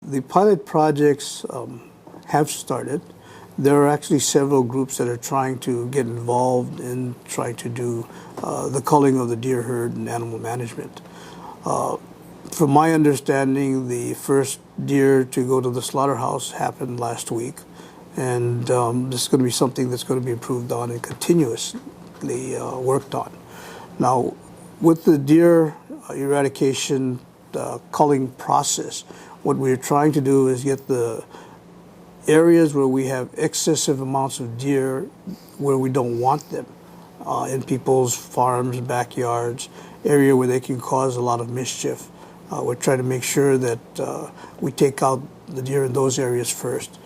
The pilot projects have started. There are actually several groups that are trying to get involved in trying to do the culling of the deer herd and animal management. From my understanding, the first deer to go to the slaughterhouse happened last week, and this is going to be something that's going to be improved on and continuously worked on. Now, with the deer eradication culling process, what we're trying to do is get the areas where we have excessive amounts of deer where we don't want them in people's farms, backyards, area where they can cause a lot of mischief. We're trying to make sure that we take out the deer in those areas first.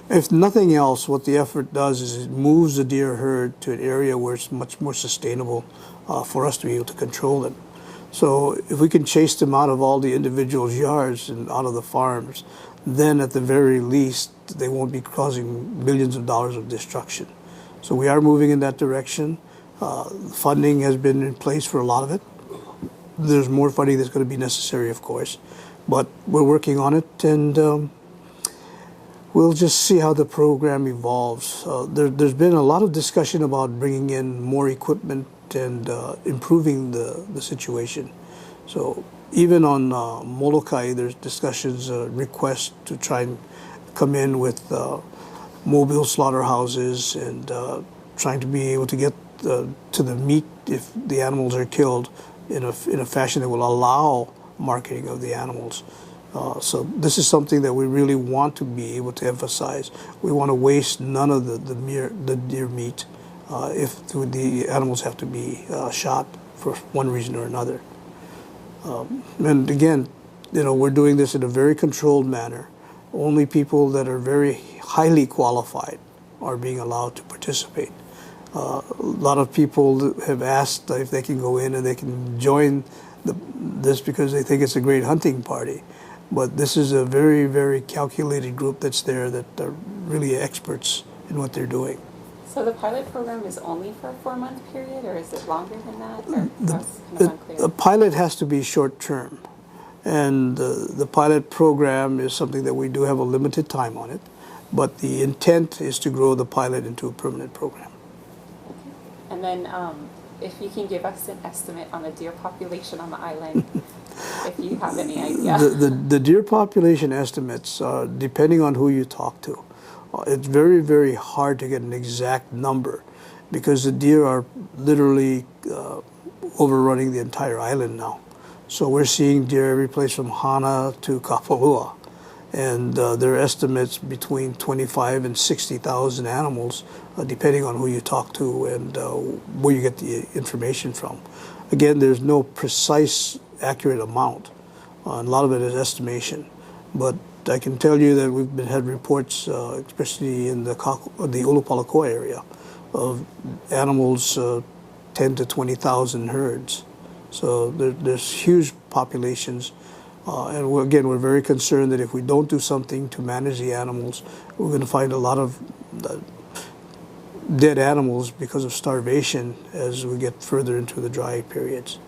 If nothing else, what the effort does is it moves the deer herd to an area where it's much more sustainable for us to be able to control them. So if we can chase them out of all the individuals' yards and out of the farms, then at the very least, they won't be causing millions of dollars of destruction. So we are moving in that direction. Funding has been in place for a lot of it. There's more funding that's going to be necessary, of course, but we're working on it, and we'll just see how the program evolves. There's been a lot of discussion about bringing in more equipment and improving the situation. So even on Molokai, there's discussions, requests to try and come in with mobile slaughterhouses and trying to be able to get to the meat if the animals are killed in a fashion that will allow marketing of the animals. So this is something that we really want to be able to emphasize. We want to waste none of the deer meat if the animals have to be shot for one reason or another. And again, we're doing this in a very controlled manner. Only people that are very highly qualified are being allowed to participate. A lot of people have asked if they can go in and they can join this because they think it's a great hunting party. But this is a very, very calculated group that's there that are really experts in what they're doing. So the pilot program is only for a 4-month period, or is it longer than that? Or the pilot has to be short-term. And the pilot program is something that we do have a limited time on it. But the intent is to grow the pilot into a permanent program. And then if you can give us an estimate on the deer population on the island, if you have any idea. The deer population estimates, depending on who you talk to, it's very, very hard to get an exact number because the deer are literally overrunning the entire island now. So we're seeing deer every place from Hana to Kapalua. And there are estimates between 25 and 60,000 animals, depending on who you talk to and where you get the information from. Again, there's no precise, accurate amount. A lot of it is estimation. But I can tell you that we've had reports, especially in the Ulupalako area, of animals 10 to 20,000 herds. So there's huge populations. And we're very concerned that if we don't do something to manage the animals, we're going to find a lot of dead animals because of starvation as we get further into the dry periods.